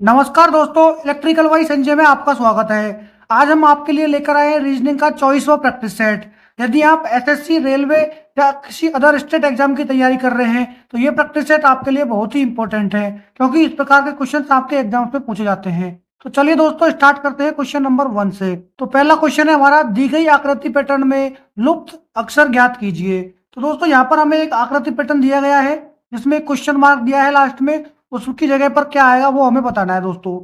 नमस्कार दोस्तों, electrical Y Sanjay में आपका स्वागत है। आज हम आपके लिए लेकर आए हैं रीजनिंग का 24वां प्रैक्टिस सेट। यदि आप एसएससी, रेलवे या किसी अदर स्टेट एग्जाम की तैयारी कर रहे हैं तो ये प्रैक्टिस सेट आपके लिए बहुत ही इंपॉर्टेंट है, क्योंकि इस प्रकार के क्वेश्चन आपके एग्जाम में पूछे जाते हैं। तो चलिए दोस्तों, स्टार्ट करते हैं क्वेश्चन नंबर 1 से। तो पहला क्वेश्चन है हमारा, दी गई आकृति पैटर्न में लुप्त अक्षर ज्ञात कीजिए। तो दोस्तों यहाँ पर हमें एक आकृति पैटर्न दिया गया है जिसमें क्वेश्चन मार्क दिया है लास्ट में, उसकी जगह पर क्या आएगा वो हमें बताना है दोस्तों।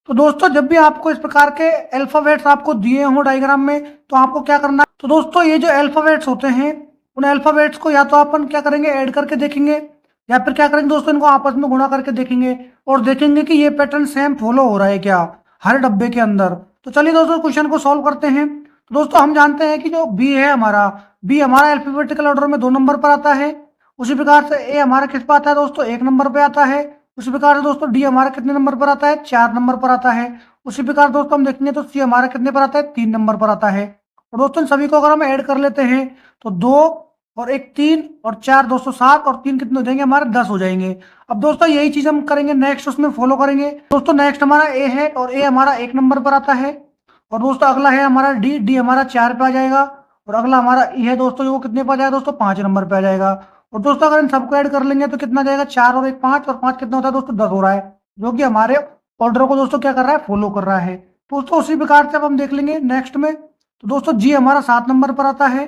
तो दोस्तों जब भी आपको इस प्रकार के अल्फाबेट्स आपको दिए हों डायग्राम में, तो आपको क्या करना है, तो दोस्तों ये जो अल्फाबेट्स होते हैं उन अल्फाबेट्स को या तो अपन क्या करेंगे, ऐड करके देखेंगे, या फिर क्या करेंगे दोस्तों, इनको आपस में गुणा करके देखेंगे और देखेंगे कि ये पैटर्न सेम फॉलो हो रहा है क्या हर डब्बे के अंदर। तो चलिए दोस्तों क्वेश्चन को सॉल्व करते हैं। तो दोस्तों हम जानते हैं कि जो बी है हमारा, बी हमारा अल्फाबेटिकल ऑर्डर में 2 नंबर पर आता है। उसी प्रकार से ए हमारा किस पर आता है दोस्तों, 1 नंबर पे आता है। उसी प्रकार से दोस्तों डी हमारा कितने नंबर पर आता है, 4 नंबर पर आता है। उसी प्रकार दोस्तों हम देखेंगे तो सी हमारा कितने पर आता है, 3 नंबर पर आता है। और दोस्तों इन सभी को अगर हम ऐड कर लेते हैं तो 2 और 1 3 और 4 दोस्तों 7 और 3 कितने हो जाएंगे हमारे, 10 हो जाएंगे। अब दोस्तों यही चीज हम करेंगे नेक्स्ट, उसमें फॉलो करेंगे। दोस्तों नेक्स्ट हमारा ए है और ए हमारा 1 नंबर पर आता है। और दोस्तों अगला है हमारा डी, डी हमारा 4 पे आ जाएगा। और अगला हमारा ई है दोस्तों, जो कितने पे आ जाएगा दोस्तों, 5 नंबर पे आ जाएगा। और दोस्तों अगर इन सबको ऐड कर लेंगे तो कितना जाएगा, 4 और 1 5, और 5 कितना होता है दोस्तों, 10 हो रहा है, जो कि हमारे ऑर्डर को दोस्तों क्या कर रहा है, फॉलो कर रहा है। दोस्तों उसी प्रकार से अब हम देख लेंगे नेक्स्ट में। तो दोस्तों जी हमारा 7 नंबर पर आता है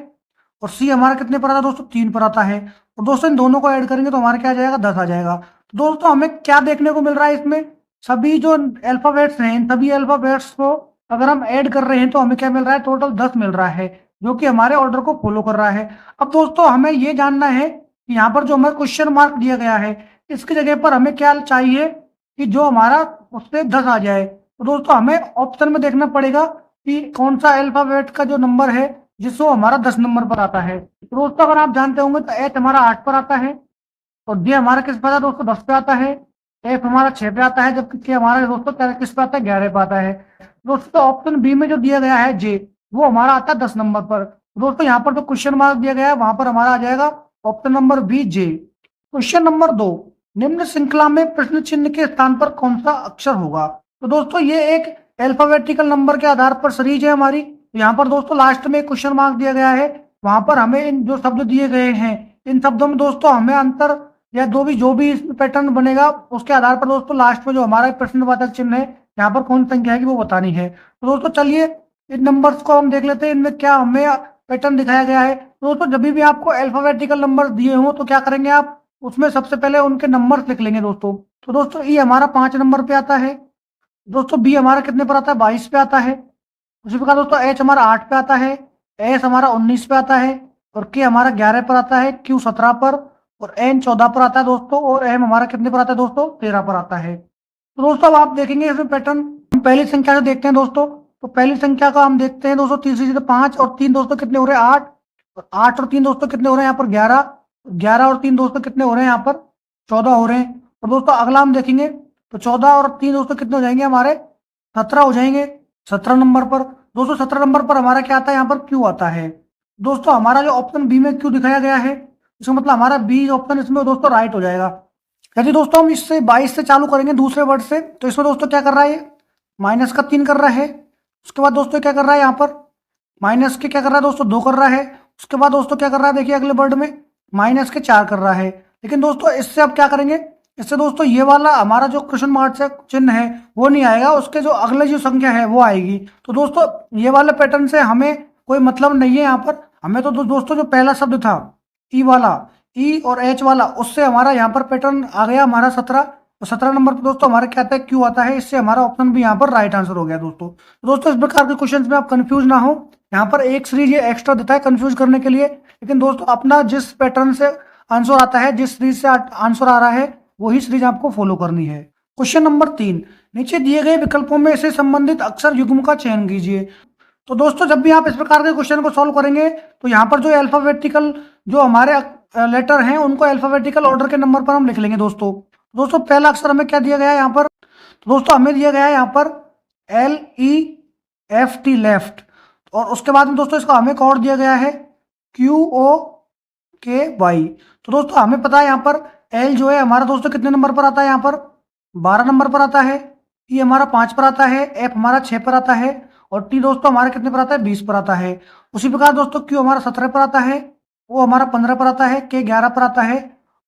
और सी हमारा कितने पर आता है दोस्तों, 3 पर आता है। और दोस्तों इन दोनों को ऐड करेंगे तो हमारा क्या आ जाएगा, 10 आ जाएगा। तो दोस्तों हमें क्या देखने को मिल रहा है इसमें, सभी जो अल्फाबेट्स हैं इन सभी अल्फाबेट्स को अगर हम ऐड कर रहे हैं तो हमें क्या मिल रहा है, टोटल 10 मिल रहा है, जो कि हमारे ऑर्डर को फॉलो कर रहा है। अब दोस्तों हमें ये जानना है कि यहाँ पर जो हमें क्वेश्चन मार्क दिया गया है इसकी जगह पर हमें क्या चाहिए कि जो हमारा उससे 10 आ जाए। तो दोस्तों हमें ऑप्शन में देखना पड़ेगा कि कौन सा अल्फाबेट का जो नंबर है जिससे वो हमारा 10 नंबर पर आता है। तो दोस्तों अगर आप जानते होंगे तो एच हमारा 8 पर आता है, और डी हमारा किस पे आता है दोस्तों, 10 पे आता है। एफ हमारा 6 पे आता है, जबकि के हमारा दोस्तों किस पे आता है, 11 पे आता है। दोस्तों ऑप्शन बी में जो दिया गया है जे, वो हमारा आता है 10 नंबर पर। दोस्तों यहाँ पर जो क्वेश्चन मार्क दिया गया है वहां पर हमारा आ जाएगा ऑप्शन नंबर बी जे। क्वेश्चन नंबर 2, निम्न श्रृंखला में प्रश्न चिन्ह के स्थान पर कौन सा अक्षर होगा। तो दोस्तों ये एक अल्फाबेटिकल नंबर के आधार पर सीरीज है हमारी। यहाँ पर दोस्तों लास्ट में क्वेश्चन मार्क दिया गया है, वहां पर हमें इन जो शब्द दिए गए हैं इन शब्दों में दोस्तों हमें अंतर या जो भी इसमें पैटर्न बनेगा उसके आधार पर दोस्तों लास्ट में जो हमारा प्रश्नवाचक चिन्ह है यहाँ पर कौन संख्या है कि वो बतानी है। तो दोस्तों चलिए इन नंबर्स को हम देख लेते हैं, इनमें क्या हमें पैटर्न दिखाया गया है। तो दोस्तों जब भी आपको अल्फाबेटिकल नंबर दिए हों तो क्या करेंगे आप, उसमें सबसे पहले उनके नंबर लिख लेंगे दोस्तों। तो दोस्तों ई हमारा 5 नंबर पे आता है। दोस्तों बी हमारा कितने पर आता है, 22 पे आता है। उसी प्रकार दोस्तों एच हमारा 8 पे आता है, एस हमारा 19 पे आता है, और के हमारा 11 पर आता है, क्यू 17 पर, और एन 14 पर आता है दोस्तों, और एम हमारा कितने पर आता है दोस्तों, 13 पर आता है। तो दोस्तों अब आप देखेंगे इसमें पैटर्न, हम पहली संख्या से देखते हैं दोस्तों। तो पहली संख्या का हम देखते हैं दोस्तों, तीसरी से 5 और 3 दोस्तों कितने हो रहे हैं, 8, और 8 और 3 दोस्तों कितने हो रहे हैं यहाँ पर, 11, 11 और 3 दोस्तों कितने हो रहे हैं यहाँ पर, 14 हो रहे हैं। और दोस्तों अगला हम देखेंगे तो 14 और 3 दोस्तों कितने हो जाएंगे हमारे, 17 हो जाएंगे। 17 नंबर पर दोस्तों, 17 नंबर पर हमारा क्या आता है, यहाँ पर क्यू आता है। दोस्तों हमारा जो ऑप्शन बी में क्यू दिखाया गया है, इसका मतलब हमारा बी ऑप्शन इसमें दोस्तों राइट हो जाएगा। यदि दोस्तों हम इससे 22 से चालू करेंगे दूसरे वर्ड से, तो इसमें दोस्तों क्या कर रहा है, माइनस का 3 कर रहा है। उसके बाद दोस्तों क्या कर रहा है, यहाँ पर माइनस के क्या कर रहा है दोस्तों, 2 कर रहा है। उसके बाद दोस्तों क्या कर रहा है, देखिए अगले वर्ड में माइनस के 4 कर रहा है। लेकिन दोस्तों इससे अब क्या करेंगे, इससे दोस्तों ये वाला हमारा जो क्वेश्चन मार्क से चिन्ह है वो नहीं आएगा, उसके जो अगले जो संख्या है वो आएगी। तो दोस्तों ये वाले पैटर्न से हमें कोई मतलब नहीं है यहाँ पर। हमें तो दोस्तों जो पहला शब्द था ई वाला, ई और एच वाला, उससे हमारा यहाँ पर पैटर्न आ गया हमारा 17, और 17 नंबर पर दोस्तों हमारा क्या आता है, क्यू आता है। इससे हमारा ऑप्शन भी यहाँ पर राइट आंसर हो गया दोस्तों। तो दोस्तों इस प्रकार के क्वेश्चन में आप कंफ्यूज ना हो, यहाँ पर एक सीरीज ये एक्स्ट्रा देता है कंफ्यूज करने के लिए। लेकिन दोस्तों अपना जिस पैटर्न से आंसर आता है, जिस सीरीज से आंसर आ रहा है, वही सीरीज आपको फॉलो करनी है। क्वेश्चन नंबर 3, नीचे दिए गए विकल्पों में से संबंधित अक्षर युग्म का चयन कीजिए। तो दोस्तों जब भी आप इस प्रकार के क्वेश्चन को सॉल्व करेंगे तो यहाँ पर जो अल्फाबेटिकल जो हमारे लेटर हैं उनको अल्फाबेटिकल ऑर्डर के नंबर पर हम लिख लेंगे दोस्तों। दोस्तों पहला अक्षर हमें क्या दिया गया है यहाँ पर, तो दोस्तों हमें दिया गया है यहाँ पर LEFT लेफ्ट, और उसके बाद में दोस्तों इसका हमें कोड दिया गया है QOKY। तो दोस्तों हमें पता है यहाँ पर एल जो है हमारा दोस्तों कितने नंबर पर आता है, यहाँ पर 12 नंबर पर आता है। ई हमारा 5 पर आता है, एफ हमारा 6 पर आता है और टी दोस्तों हमारा कितने पर आता है, 20 पर आता है। उसी प्रकार दोस्तों क्यू हमारा 17 पर आता है, वो हमारा 15 पर आता है, के 11 पर आता है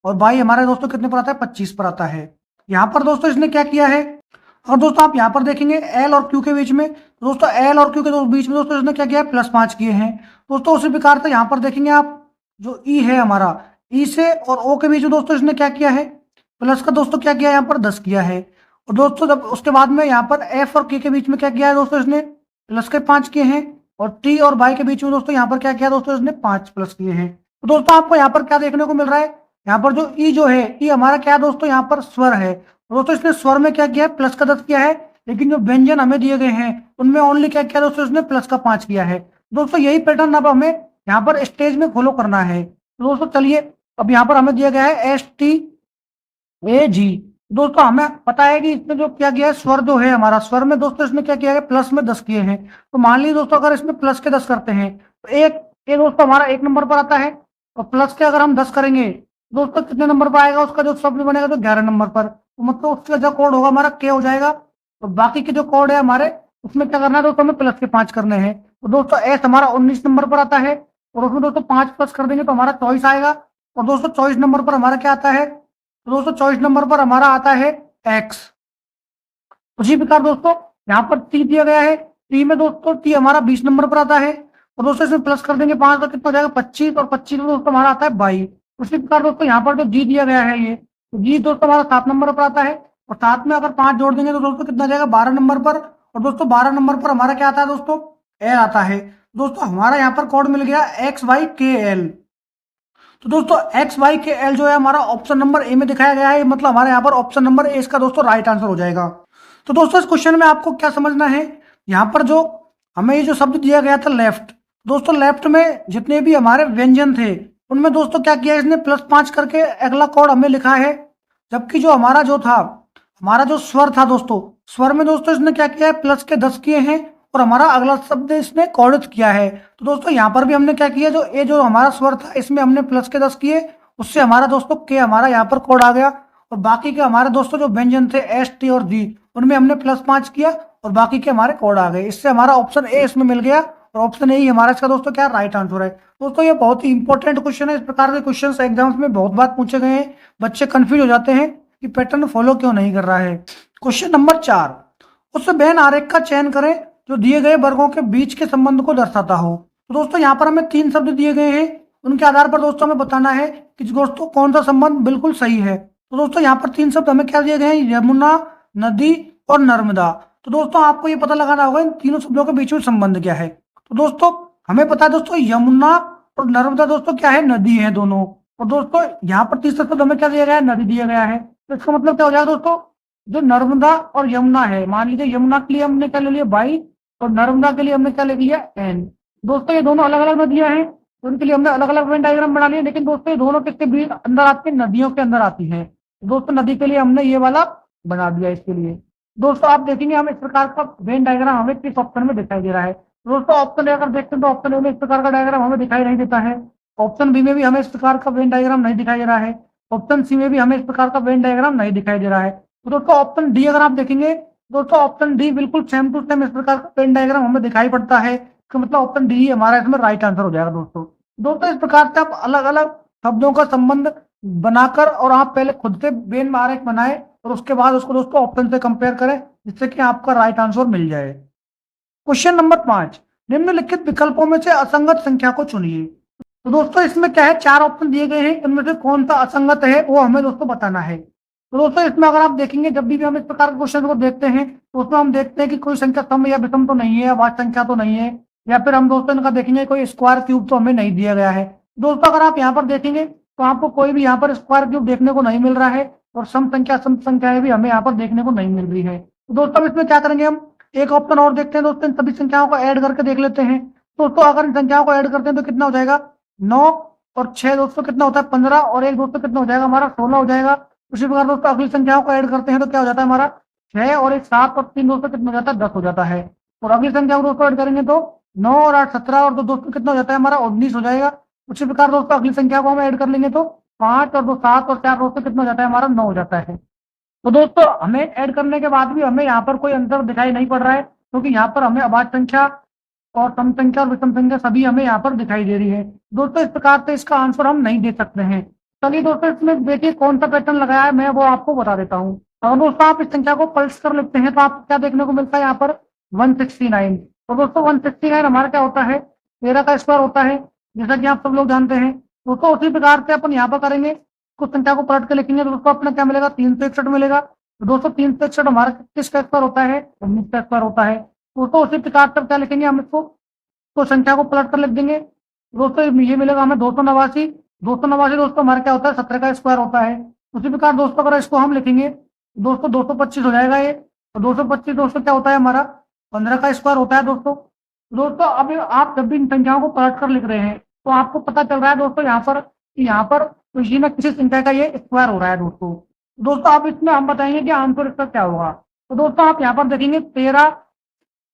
और बाई हमारे दोस्तों कितने पर आता है, 25 पर आता है। यहाँ पर दोस्तों इसने क्या किया है, और दोस्तों आप यहाँ पर देखेंगे एल और क्यू के बीच में, दोस्तों एल और क्यू के बीच में दोस्तों इसने क्या किया है, +5 किए हैं। दोस्तों उसी प्रकार से यहाँ पर देखेंगे आप जो ई है हमारा, ई से और ओ के बीच में दोस्तों इसने क्या किया है, प्लस का दोस्तों क्या किया है, यहाँ पर 10 किया है। और दोस्तों जब उसके बाद में यहाँ पर एफ और के बीच में क्या किया है दोस्तों, इसने प्लस के 5 किए हैं और टी और बाई के बीच में दोस्तों यहाँ पर क्या किया दोस्तों, इसने 5 प्लस किए हैं। तो दोस्तों आपको यहाँ पर क्या देखने को मिल रहा है, यहाँ पर जो ई जो है, ई हमारा क्या है दोस्तों, यहाँ पर स्वर है। दोस्तों इसने स्वर में क्या किया है, प्लस का 10 किया है, लेकिन जो व्यंजन हमें दिए गए हैं उनमें ओनली क्या किया दोस्तों, इसने प्लस का 5 किया है। दोस्तों यही पैटर्न अब हमें यहाँ पर स्टेज में फॉलो करना है। तो दोस्तों चलिए, अब यहाँ पर हमें दिया गया है STAG। दोस्तों हमें पता है कि इसमें जो किया गया है, स्वर जो है हमारा, स्वर में दोस्तों इसने क्या किया है, प्लस में 10 किए हैं। तो मान लीजिए दोस्तों अगर इसमें प्लस के 10 करते हैं तो एक ये दोस्तों हमारा 1 नंबर पर आता है और प्लस के अगर हम 10 करेंगे दोस्तों कितने नंबर पर आएगा, उसका जो शब्द बनेगा तो 11 नंबर पर। तो मतलब उसका जो कोड होगा हमारा के हो जाएगा। तो बाकी के जो कोड है हमारे, उसमें क्या करना है दोस्तों, हमें प्लस के 5 करने हैं। तो दोस्तों एस हमारा 19 नंबर पर आता है और उसमें दोस्तों 5 प्लस कर देंगे तो हमारा 24 आएगा। और दोस्तों 24 नंबर पर हमारा क्या आता है, तो दोस्तों 24 नंबर पर हमारा आता है एक्स। उसी प्रकार दोस्तों यहाँ पर टी दिया गया है, टी में दोस्तों टी हमारा 20 नंबर पर आता है और दोस्तों इसमें प्लस कर देंगे 5 तो कितना हो जाएगा, 25 और 25 में दोस्तों हमारा आता है 22। उसी प्रकार दोस्तों यहाँ पर जो जी दिया गया है, ये तो जी दोस्तों हमारा 7 नंबर पर आता है और 7 में अगर 5 जोड़ देंगे तो दोस्तों कितना जाएगा, 12 नंबर पर। और दोस्तों 12 नंबर पर हमारा क्या आता है दोस्तों, एल आता है। दोस्तों हमारा यहाँ पर कोड मिल गया XYKL। तो दोस्तों XYKL जो है हमारा ऑप्शन नंबर ए में दिखाया गया है, मतलब हमारे यहाँ पर ऑप्शन नंबर ए इसका दोस्तों राइट आंसर हो जाएगा। तो दोस्तों इस क्वेश्चन में आपको क्या समझना है, यहाँ पर जो हमें ये जो शब्द दिया गया था लेफ्ट, दोस्तों लेफ्ट में जितने भी हमारे व्यंजन थे उनमें दोस्तों क्या किया, इसने +5 करके अगला कोड हमें लिखा है। जबकि जो हमारा जो था, हमारा जो स्वर था दोस्तों, स्वर में दोस्तों इसने क्या किया है, प्लस के 10 किए हैं और हमारा अगला शब्द इसने कोडित किया है। तो दोस्तों यहाँ पर भी हमने क्या किया, जो ये जो हमारा स्वर था इसमें हमने प्लस के 10 किए, उससे हमारा दोस्तों के हमारा यहाँ पर कोड आ गया। और बाकी के हमारे दोस्तों जो व्यंजन थे ST और जी, उनमें हमने +5 किया और बाकी के हमारे कोड आ गए। इससे हमारा ऑप्शन ए इसमें मिल गया और ऑप्शन ए ही हमारा इसका दोस्तों क्या राइट आंसर है। दोस्तों ये बहुत ही इंपॉर्टेंट क्वेश्चन है, इस प्रकार के क्वेश्चन एग्जाम्स में बहुत बार पूछे गए हैं। बच्चे कंफ्यूज हो जाते हैं कि पैटर्न फॉलो क्यों नहीं कर रहा है। क्वेश्चन नंबर 4, उस वेन आरेख का चयन करें जो दिए गए वर्गों के बीच के संबंध को दर्शाता हो। तो दोस्तों यहाँ पर हमें 3 शब्द दिए गए हैं, उनके आधार पर दोस्तों हमें बताना है कि दोस्तों कौन सा संबंध बिल्कुल सही है। तो दोस्तों यहाँ पर 3 शब्द हमें क्या दिए गए हैं, यमुना, नदी और नर्मदा। तो दोस्तों आपको ये पता लगाना होगा इन तीनों शब्दों के बीच में संबंध क्या है। तो दोस्तों हमें पता है दोस्तों यमुना और नर्मदा दोस्तों क्या है, नदी है दोनों। और दोस्तों यहाँ पर तीसरा शब्द हमें क्या दिया गया है, नदी दिया गया है। तो इसका मतलब क्या हो जाएगा दोस्तों, जो नर्मदा और यमुना है, मान लीजिए यमुना के लिए हमने क्या ले लिया 22 और नर्मदा के लिए हमने क्या ले लिया N। दोस्तों ये दोनों अलग अलग नदियां हैं तो उनके लिए हमने अलग अलग वेन डायग्राम बना लिया, लेकिन दोस्तों ये दोनों किसके बीच अंदर आती है, नदियों के अंदर आती है। दोस्तों नदी के लिए हमने ये वाला बना दिया इसके लिए। दोस्तों आप देखेंगे हमें इस प्रकार का वेन डायग्राम हमें किस ऑप्शन में दिखाई दे रहा है। दोस्तों ऑप्शन ए अगर देखते हैं तो ऑप्शन ए में इस प्रकार का डायग्राम हमें दिखाई नहीं देता है। ऑप्शन बी में भी हमें इस प्रकार का वेन डायग्राम नहीं दिखाई दे रहा है। ऑप्शन सी में भी हमें इस प्रकार का वेन डायग्राम नहीं दिखाई दे रहा है। तो दोस्तों ऑप्शन डी अगर आप देखेंगे, दोस्तों ऑप्शन डी बिल्कुल सेम टू सेम इस प्रकार का वेन डायग्राम हमें दिखाई पड़ता है। तो मतलब ऑप्शन डी हमारा इसमें राइट आंसर हो जाएगा। दोस्तों इस प्रकार से आप अलग अलग शब्दों का संबंध बनाकर और आप पहले खुद से वेन आरेख बनाए और उसके बाद उसको दोस्तों ऑप्शन से कंपेयर करें, जिससे कि आपका राइट आंसर मिल जाए। क्वेश्चन नंबर 5, निम्नलिखित विकल्पों में से असंगत संख्या को चुनिए। तो दोस्तों इसमें क्या है, 4 ऑप्शन दिए गए हैं, इनमें से कौन सा असंगत है वो हमें दोस्तों बताना है। तो दोस्तों इसमें अगर आप देखेंगे, जब भी हम इस प्रकार के क्वेश्चन को देखते हैं तो उसमें हम देखते हैं कि कोई संख्या सम या विषम तो नहीं है, या वास्तविक संख्या तो नहीं है, या फिर हम दोस्तों इनका देखेंगे कोई स्क्वायर क्यूब तो हमें नहीं दिया गया है। दोस्तों अगर आप यहाँ पर देखेंगे तो आपको कोई भी यहाँ पर स्क्वायर क्यूब देखने को नहीं मिल रहा है और सम संख्याएं भी हमें यहाँ पर देखने को नहीं मिल रही है। तो दोस्तों इसमें क्या करेंगे, हम एक ऑप्शन और देखते हैं दोस्तों, इन सभी संख्याओं को ऐड करके देख लेते हैं। दोस्तों अगर इन संख्याओं को ऐड करते हैं तो कितना हो जाएगा, 9 और 6 दोस्तों कितना होता है 15 और 1 दोस्तों कितना हो जाएगा हमारा 16 हो जाएगा। उसी प्रकार दोस्तों अगली संख्याओं को ऐड करते हैं तो क्या हो जाता है हमारा 6 और 1 7 और 3 दोस्तों कितना हो जाता है 10 हो जाता है। और अगली संख्या को दोस्तों ऐड करेंगे तो 9 और 8 17 और तो दोस्तों कितना हो जाता है हमारा 19 हो जाएगा। उसी प्रकार दोस्तों अगली संख्या को हम ऐड कर लेंगे तो 5 और 2 7 और 4 दोस्तों कितना हो जाता है हमारा 9 हो जाता है। तो दोस्तों हमें ऐड करने के बाद भी हमें यहाँ पर कोई अंतर दिखाई नहीं पड़ रहा है, क्योंकि यहाँ पर हमें अभाज्य संख्या और सम संख्या और विषम संख्या सभी हमें यहाँ पर दिखाई दे रही है। दोस्तों इस प्रकार से इसका आंसर हम नहीं दे सकते हैं। चलिए दोस्तों इसमें देखिए कौन सा पैटर्न लगाया है, मैं वो आपको बता देता हूँ। अगर दोस्तों आप इस संख्या को पलट कर लिखते हैं तो आपको क्या देखने को मिलता है यहाँ पर 169। तो दोस्तों 169 हमारा क्या होता है, 13 का स्क्वायर होता है, जैसा कि आप सब लोग जानते हैं। दोस्तों उसी प्रकार से अपन यहाँ पर करेंगे, कुछ संख्या को पलट के लिखेंगे तो दोस्तों अपना क्या मिलेगा, 361 मिलेगा। तो दोस्तों 361 हमारा किसका स्क्वायर होता है, 19 का स्क्वायर होता है। दोस्तों उसी प्रकार से क्या लिखेंगे हम इसको, तो संख्या को पलट कर लिख देंगे। दोस्तों ये मिलेगा हमें 289। 289 दोस्तों हमारा क्या होता है, 17 का स्क्वायर होता है। उसी प्रकार दोस्तों अगर इसको हम लिखेंगे दोस्तों 225 हो जाएगा ये। और 225 दोस्तों क्या होता है हमारा, 15 का स्क्वायर होता है दोस्तों। दोस्तों अब आप जब भी इन संख्याओं को पलट कर लिख रहे हैं तो आपको पता चल रहा है दोस्तों यहाँ पर किसी न किसी संख्या का ये स्क्वायर हो रहा है दोस्तों। दोस्तों अब इसमें हम बताएंगे कि आंसर इसका क्या होगा। तो दोस्तों आप यहाँ पर देखेंगे 13,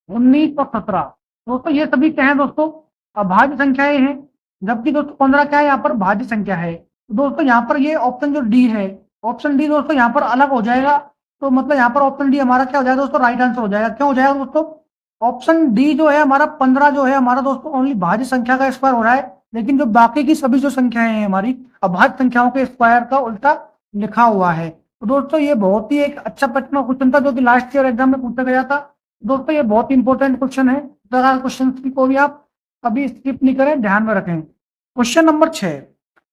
19 और 17 दोस्तों ये सभी क्या है दोस्तों, अभाज्य संख्याएं हैं। जबकि दोस्तों 15 क्या है, यहाँ पर भाज्य संख्या है। तो दोस्तों यहाँ पर ये ऑप्शन जो डी है, ऑप्शन डी दोस्तों यहाँ पर अलग हो जाएगा। तो मतलब यहाँ पर ऑप्शन डी हमारा क्या हो जाएगा दोस्तों, राइट आंसर हो जाएगा। क्यों हो जाएगा दोस्तों, ऑप्शन डी जो है हमारा 15 जो है हमारा दोस्तों ओनली भाज्य संख्या का स्क्वायर हो रहा है, लेकिन जो बाकी की सभी जो संख्याएं हैं हमारी अभाज्य संख्याओं के स्क्वायर का उल्टा लिखा हुआ है। तो दोस्तों ये बहुत ही एक अच्छा पैटर्न क्वेश्चन था जो कि लास्ट ईयर एग्जाम में पूछा गया था। दोस्तों ये बहुत इंपॉर्टेंट क्वेश्चन है, क्वेश्चन को भी आप कभी स्किप नहीं करें, ध्यान में रखें। क्वेश्चन नंबर 6,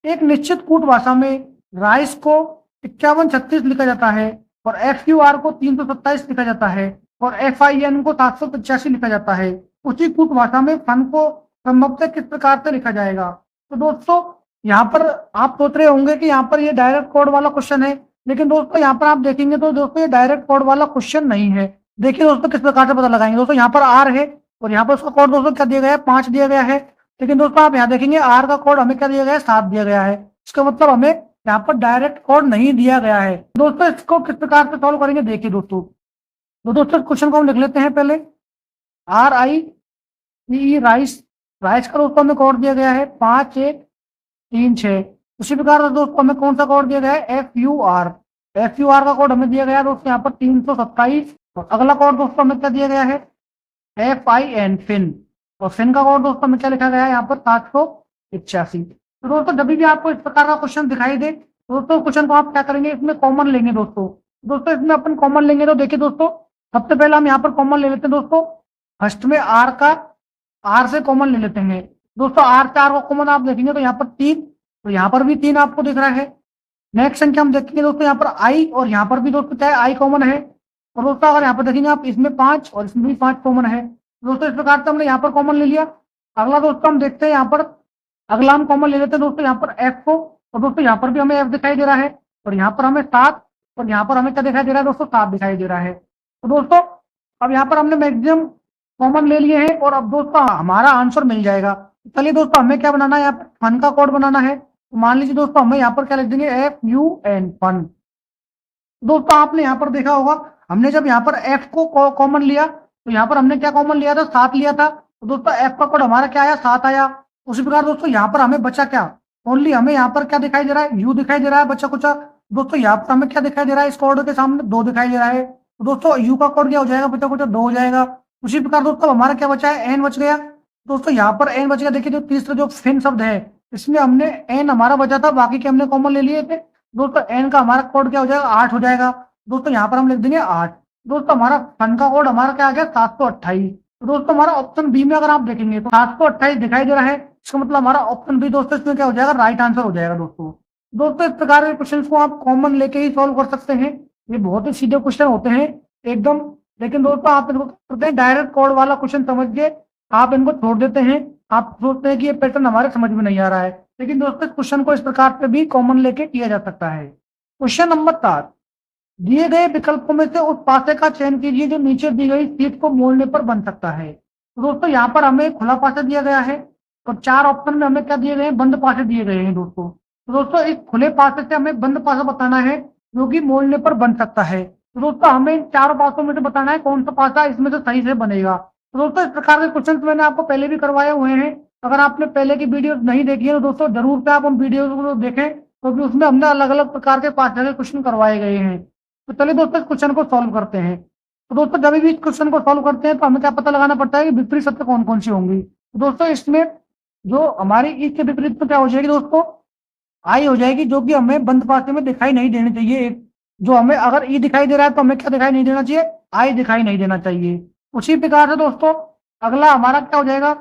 एक निश्चित कूट भाषा में राइस को 5136 लिखा जाता है और FUR को 327 लिखा जाता है और FIN को 785 लिखा जाता है। उसी कूट भाषा में फन को संभवतः किस प्रकार से लिखा जाएगा। तो दोस्तों यहाँ पर आप सोच रहे होंगे कि यहाँ पर ये डायरेक्ट कोड वाला क्वेश्चन है, लेकिन दोस्तों यहाँ पर आप देखेंगे तो दोस्तों ये डायरेक्ट कोड वाला क्वेश्चन नहीं है। देखिए दोस्तों किस प्रकार से पता लगाएंगे। दोस्तों यहाँ पर R है और यहाँ पर उसका कोड दोस्तों क्या दिया गया है, 5 दिया गया है। लेकिन दोस्तों आप यहाँ देखेंगे R का कोड हमें क्या दिया गया है, 7 दिया गया है। इसका मतलब हमें यहाँ पर डायरेक्ट कोड नहीं दिया गया है। दोस्तों इसको किस प्रकार से सॉल्व करेंगे देखिए दोस्तों। तो दोस्तों क्वेश्चन को हम लिख लेते हैं पहले, RICE राइस, राइस का दोस्तों हमें कोड दिया गया है 5136। उसी प्रकार से दोस्तों हमें कौन सा कोड दिया गया है, FUR, FUR का कोड हमें दिया गया है दोस्तों यहाँ पर 327। और अगला कोड दोस्तों हमें क्या दिया गया है, FIN फिन, और फिन का कोड दोस्तों हमें क्या लिखा गया है यहाँ पर 785। तो दोस्तों जब भी आपको इस प्रकार का क्वेश्चन दिखाई दे दोस्तों क्वेश्चन को आप क्या करेंगे, इसमें कॉमन लेंगे दोस्तों। दोस्तों इसमें अपन कॉमन लेंगे तो देखिए दोस्तों सबसे पहले हम यहाँ पर कॉमन ले लेते हैं दोस्तों, फर्स्ट में R से कॉमन ले लेते हैं दोस्तों। R से R को कॉमन आप देखेंगे तो यहाँ पर 3, तो यहाँ पर भी 3 आपको दिख रहा है। नेक्स्ट संख्या हम देखेंगे दोस्तों यहाँ पर I, और यहाँ पर भी दोस्तों क्या है, I कॉमन है। और दोस्तों अगर यहाँ पर देखेंगे आप इसमें 5 और इसमें भी 5 कॉमन है। दोस्तों इस प्रकार से हमने यहाँ पर कॉमन ले लिया। अगला दोस्तों हम देखते हैं यहाँ पर, अगला हम कॉमन ले लेते हैं दोस्तों यहाँ पर F को। और दोस्तों यहाँ पर भी हमें F दिखाई दे रहा है और यहाँ पर हमें 7, और यहाँ पर हमें क्या दिखाई दे रहा है दोस्तों, 7 दिखाई दे रहा है। तो दोस्तों अब यहाँ पर हमने मैक्सिमम कॉमन ले लिए हैं और अब दोस्तों हमारा आंसर मिल जाएगा। चलिए दोस्तों हमें क्या बनाना है, यहाँ पर फन का कोड बनाना है। तो मान लीजिए दोस्तों हमें यहाँ पर क्या लिख देंगे, FUN फन। दोस्तों आपने यहाँ पर देखा होगा, हमने जब यहाँ पर F को कॉमन लिया तो यहाँ पर हमने क्या कॉमन लिया था, 7 लिया था। तो दोस्तों F का कोड हमारा क्या आया, 7 आया। उसी प्रकार दोस्तों यहाँ पर हमें बचा क्या, ओनली हमें यहाँ पर क्या दिखाई दे रहा है, U दिखाई दे रहा है बचा कुचा। दोस्तों यहाँ पर हमें क्या दिखाई दे रहा है, इस कोड के सामने 2 दिखाई दे रहा है। तो दोस्तों U का कोड क्या हो जाएगा, बचा कुचा 2 हो जाएगा। उसी प्रकार दोस्तों हमारा क्या बचा है, N बच गया। दोस्तों यहाँ पर N बच गया। देखिए जो तीसरा जो फिन शब्द है इसमें हमने N हमारा बचा था, बाकी के हमने कॉमन ले लिए थे। दोस्तों N का हमारा कोड क्या हो जाएगा, 8 हो जाएगा। दोस्तों यहाँ पर हम लिख देंगे 8। दोस्तों हमारा फन का कोड हमारा क्या आ गया, 728। तो दोस्तों हमारा ऑप्शन बी में अगर आप देखेंगे तो 728 दिखाई दे रहा है। इसका मतलब हमारा ऑप्शन बी दोस्तों इसमें क्या हो जाएगा, राइट आंसर हो जाएगा दोस्तों इस प्रकार के क्वेश्चन को आप कॉमन लेके ही सॉल्व कर सकते हैं। ये बहुत ही सीधे क्वेश्चन होते हैं एकदम। लेकिन दोस्तों आप इनको करते हैं डायरेक्ट कोड वाला क्वेश्चन समझ के आप इनको छोड़ देते हैं। आप सोचते हैं कि ये पैटर्न हमारे समझ में नहीं आ रहा है, लेकिन दोस्तों इस क्वेश्चन को इस प्रकार से भी कॉमन लेके किया जा सकता है। क्वेश्चन नंबर 7, दिए गए विकल्पों में से उस पासे का चयन कीजिए जो नीचे दी गई सीट को मोड़ने पर बन सकता है। तो दोस्तों यहाँ पर हमें खुला पासा दिया गया है और 4 ऑप्शन में हमें क्या दिए गए हैं, बंद पासे दिए गए हैं दोस्तों। तो दोस्तों इस खुले पासे से हमें बंद पासा बताना है जो कि मोड़ने पर बन सकता है। तो दोस्तों हमें इन 4 पासों में से बताना है कौन सा पासा इसमें से सही से बनेगा। तो दोस्तों इस प्रकार के क्वेश्चन मैंने आपको पहले भी करवाए हुए हैं। अगर आपने पहले की वीडियो नहीं देखी है तो दोस्तों जरूर से आप उन वीडियो को देखें, क्योंकि उसमें हमने अलग अलग प्रकार के पासे के क्वेश्चन करवाए गए हैं। तो चलिए दोस्तों इस क्वेश्चन को सॉल्व करते हैं। तो दोस्तों जब भी इस क्वेश्चन को सॉल्व करते हैं तो हमें क्या पता लगाना पड़ता है कि विपरीत सत्य कौन कौन सी होंगी। तो दोस्तों इसमें जो हमारी ई के विपरीत में क्या हो जाएगी दोस्तों, आई हो जाएगी, जो कि हमें बंद पासे में दिखाई नहीं देनी चाहिए। एक जो हमें अगर ई दिखाई दे रहा है तो हमें क्या दिखाई नहीं देना चाहिए, आई दिखाई नहीं देना चाहिए। उसी प्रकार से दोस्तों अगला हमारा क्या हो जाएगा,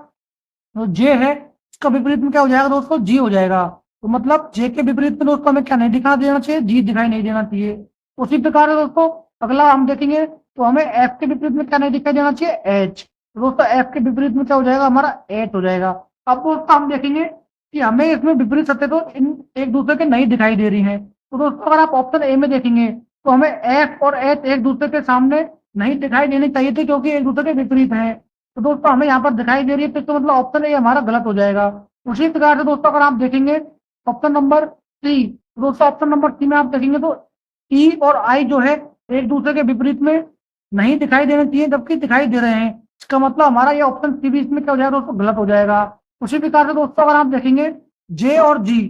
जो जे है इसका विपरीत में क्या हो जाएगा दोस्तों, जी हो जाएगा। तो मतलब जे के विपरीत में दोस्तों हमें क्या नहीं दिखा देना चाहिए, जी दिखाई नहीं देना चाहिए। उसी प्रकार से दोस्तों अगला हम देखेंगे तो हमें एफ के विपरीत में क्या नहीं दिखाई देना चाहिए, एच। तो दोस्तों एफ के विपरीत में क्या हो जाएगा, हमारा एच हो जाएगा। अब दोस्तों हम देखेंगे कि हमें इसमें विपरीत सत्य तो इन एक दूसरे के नहीं दिखाई दे रही है। तो दोस्तों अगर आप ऑप्शन ए में देखेंगे तो हमें एफ और एच एक दूसरे के सामने नहीं दिखाई देनी चाहिए थी, क्योंकि एक दूसरे के विपरीत है। तो दोस्तों हमें यहाँ पर दिखाई दे रही है, तो मतलब ऑप्शन ए हमारा गलत हो जाएगा। उसी प्रकार से दोस्तों अगर आप देखेंगे ऑप्शन नंबर सी, दोस्तों ऑप्शन नंबर सी में आप देखेंगे तो ई और आई जो है एक दूसरे के विपरीत में नहीं दिखाई देने चाहिए, जबकि दिखाई दे रहे हैं। इसका मतलब हमारा ये ऑप्शन सी भी इसमें क्या हो जाएगा दोस्तों, गलत हो जाएगा। उसी प्रकार से दोस्तों अगर आप देखेंगे जे और जी,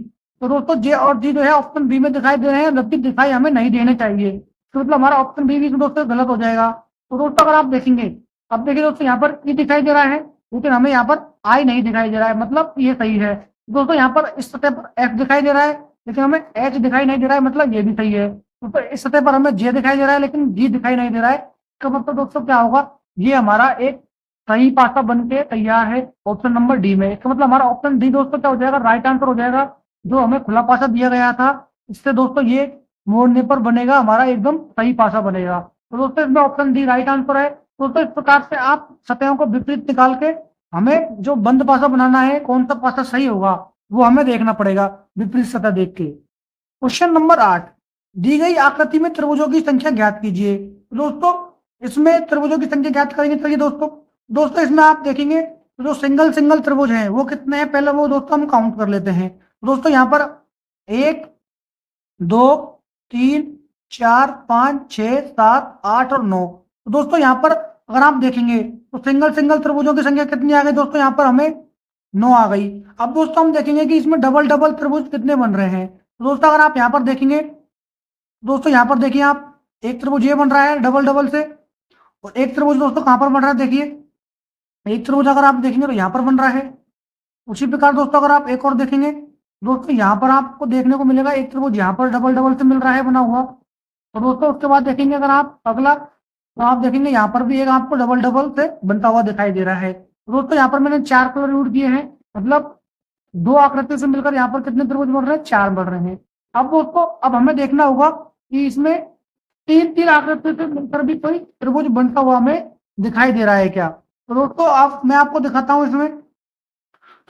तो दोस्तों जे और जी जो है ऑप्शन बी में दिखाई दे रहे हैं, जबकि दिखाई हमें नहीं देने चाहिए। तो मतलब हमारा ऑप्शन बी भी दोस्तों गलत हो जाएगा। तो दोस्तों अगर आप देखेंगे, अब देखिए दोस्तों यहाँ पर ई दिखाई दे रहा है, लेकिन हमें यहाँ पर आई नहीं दिखाई दे रहा है, मतलब ये सही है। दोस्तों यहाँ पर इस सतह पर एफ दिखाई दे रहा है, लेकिन हमें एच दिखाई नहीं दे रहा है, मतलब ये भी सही है। दोस्तों इस सतह पर हमें जे दिखाई दे रहा है, लेकिन जी दिखाई नहीं दे रहा है। इसका मतलब दोस्तों क्या होगा, ये हमारा एक सही पासा बन के तैयार है ऑप्शन नंबर डी में। इसका मतलब हमारा ऑप्शन डी दोस्तों क्या हो जाएगा, राइट आंसर हो जाएगा। जो हमें खुला पासा दिया गया था, इससे दोस्तों ये मोड़ने पर बनेगा हमारा एकदम सही पासा बनेगा। तो दोस्तों इसमें ऑप्शन डी राइट आंसर है। दोस्तों इस प्रकार से आप सतहों को विपरीत निकाल के हमें जो बंद पासा बनाना है, कौन सा पासा सही होगा वो हमें देखना पड़ेगा विपरीत सतह देख के। क्वेश्चन नंबर 8, दी गई आकृति में त्रिभुजों की संख्या ज्ञात कीजिए। दोस्तों इसमें त्रिभुजों की संख्या ज्ञात करेंगे। चलिए दोस्तों दोस्तों इसमें आप देखेंगे तो जो सिंगल सिंगल त्रिभुज हैं वो कितने हैं, पहले वो दोस्तों हम काउंट कर लेते हैं। दोस्तों यहाँ पर 1 2 3 4 5 6 7 8 और 9। तो दोस्तों यहाँ पर अगर आप देखेंगे तो सिंगल सिंगल त्रिभुजों की संख्या कितनी आ गई दोस्तों, यहाँ पर हमें 9 आ गई। अब दोस्तों हम देखेंगे कि इसमें डबल डबल त्रिभुज कितने बन रहे हैं। तो दोस्तों अगर आप यहाँ पर देखेंगे, दोस्तों यहाँ पर देखिए आप, एक त्रिभुज ये बन रहा है डबल डबल से, और एक त्रिभुज दोस्तों कहाँ पर बन रहा है, देखिए एक त्रिभुज अगर आप देखेंगे तो यहाँ पर बन रहा है। उसी प्रकार दोस्तों अगर आप एक और देखेंगे दोस्तों, यहाँ पर आपको देखने को मिलेगा एक त्रिभुज यहाँ पर डबल डबल से मिल रहा है बना हुआ। और दोस्तों उसके बाद देखेंगे अगर आप अगला, तो आप देखेंगे यहाँ पर भी एक आपको डबल डबल से बनता हुआ दिखाई दे रहा है। तो दोस्तों यहाँ पर मैंने 4 कलर यूज किए हैं, मतलब 2 आकृतियों से मिलकर यहाँ पर कितने त्रिभुज बन रहे हैं, 4 बन रहे हैं। अब दोस्तों अब हमें देखना होगा कि इसमें 3 आकृतियों से मिलकर भी कोई त्रिभुज बनता हुआ हमें दिखाई दे रहा है क्या। तो दोस्तों आप मैं आपको दिखाता हूँ इसमें।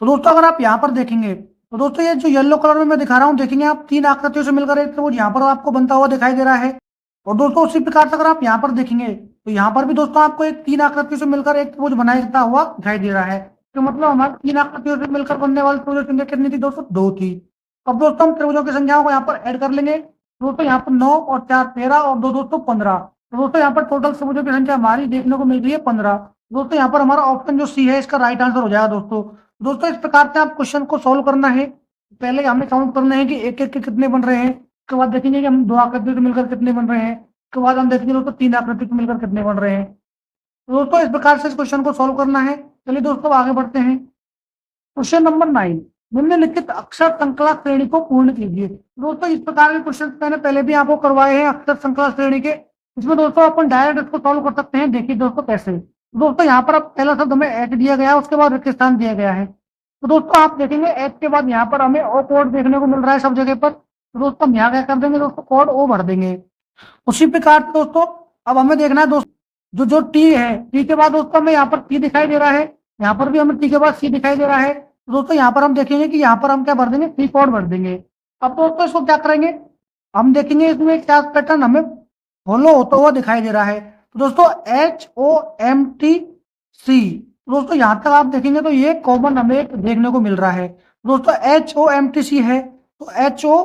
तो दोस्तों अगर आप यहाँ पर देखेंगे तो दोस्तों ये जो येलो कलर में मैं दिखा रहा हूँ, देखेंगे आप 3 आकृतियों से मिलकर एक त्रिभुज यहाँ पर आपको बनता हुआ दिखाई दे रहा है। और दोस्तों उसी प्रकार से अगर आप यहाँ पर देखेंगे तो यहाँ पर भी दोस्तों आपको एक 3 आकृतियों से मिलकर एक त्रिभुज बनाया हुआ दिखाई दे रहा है। तो मतलब हमारे 3 आकृतियों से मिलकर बनने वाले त्रिभुजों की संख्या कितनी थी दोस्तों, 2 थी। अब दोस्तों हम त्रिभुजों की संख्याओं को यहाँ पर ऐड कर लेंगे। दोस्तों यहाँ पर 9 और 4 13 और 2 दोस्तों 15। तो दोस्तों यहाँ पर टोटल त्रिभुजों की संख्या हमारी देखने को मिल रही है 15। दोस्तों यहाँ पर हमारा ऑप्शन जो सी है इसका राइट आंसर हो जाएगा। दोस्तों इस प्रकार से आप क्वेश्चन को सोल्व करना है। पहले हमें काउंट करना है कि एक एक के कितने बन रहे हैं, उसके बाद देखेंगे कि हम 2 आकृतियों से मिलकर कितने बन रहे हैं, उसके बाद हम देखेंगे दोस्तों 3 आकृतियों से मिलकर कितने बन रहे हैं। तो दोस्तों इस प्रकार से इस क्वेश्चन को सोल्व करना है। चलिए दोस्तों आगे बढ़ते हैं। क्वेश्चन नंबर 9, निम्नलिखित अक्षर श्रृंखला श्रेणी को पूर्ण कीजिए। दोस्तों इस प्रकार के क्वेश्चन मैंने पहले भी आपको करवाए हैं अक्षर श्रृंखला श्रेणी के। इसमें दोस्तों अपन डायरेक्ट इसको सॉल्व कर सकते हैं। देखिए दोस्तों कैसे, दोस्तों यहाँ पर अब पहला शब्द हमें एच दिया गया है, उसके बाद रिक्त स्थान दिया गया है। तो दोस्तों आप देखेंगे एच के बाद यहाँ पर हमें ओ कोड देखने को मिल रहा है सब जगह पर। तो दोस्तों हम यहाँ क्या कर देंगे दोस्तों, कोड ओ भर देंगे। उसी प्रकार से दोस्तों अब हमें देखना है दोस्तों जो जो टी है, टी के बाद दोस्तों हमें यहाँ पर टी दिखाई दे रहा है, यहाँ पर भी हमें टी के बाद सी दिखाई दे रहा है। तो दोस्तों यहाँ पर हम देखेंगे कि यहाँ पर हम क्या भर देंगे, सी कोड भर देंगे। अब दोस्तों इसको क्या करेंगे, हम देखेंगे इसमें क्या पैटर्न हमें फॉलो होता हुआ दिखाई दे रहा है। तो दोस्तों HOMTC, दोस्तों यहाँ तक आप देखेंगे तो ये कॉमन हमें एक देखने को मिल रहा है। दोस्तों HOMTC है तो HO,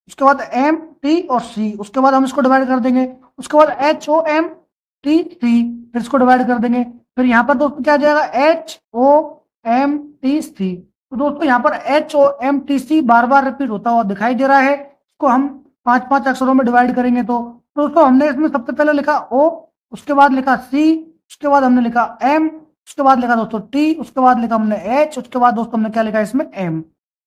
उसके बाद M T और C, उसके बाद हम इसको डिवाइड कर देंगे। उसके बाद HOMTC, फिर इसको डिवाइड कर देंगे। फिर यहाँ पर दोस्तों क्या आ जाएगा, HOMTC। तो दोस्तों यहाँ पर HOMTC बार बार रिपीट होता हुआ दिखाई दे रहा है। इसको हम 5-5 अक्षरों में डिवाइड करेंगे तो दोस्तों हमने इसमें सबसे पहले लिखा ओ, उसके बाद लिखा सी, उसके बाद हमने लिखा एम, उसके बाद लिखा दोस्तों टी, उसके बाद लिखा हमने एच, उसके बाद दोस्तों हमने क्या लिखा इसमें एम।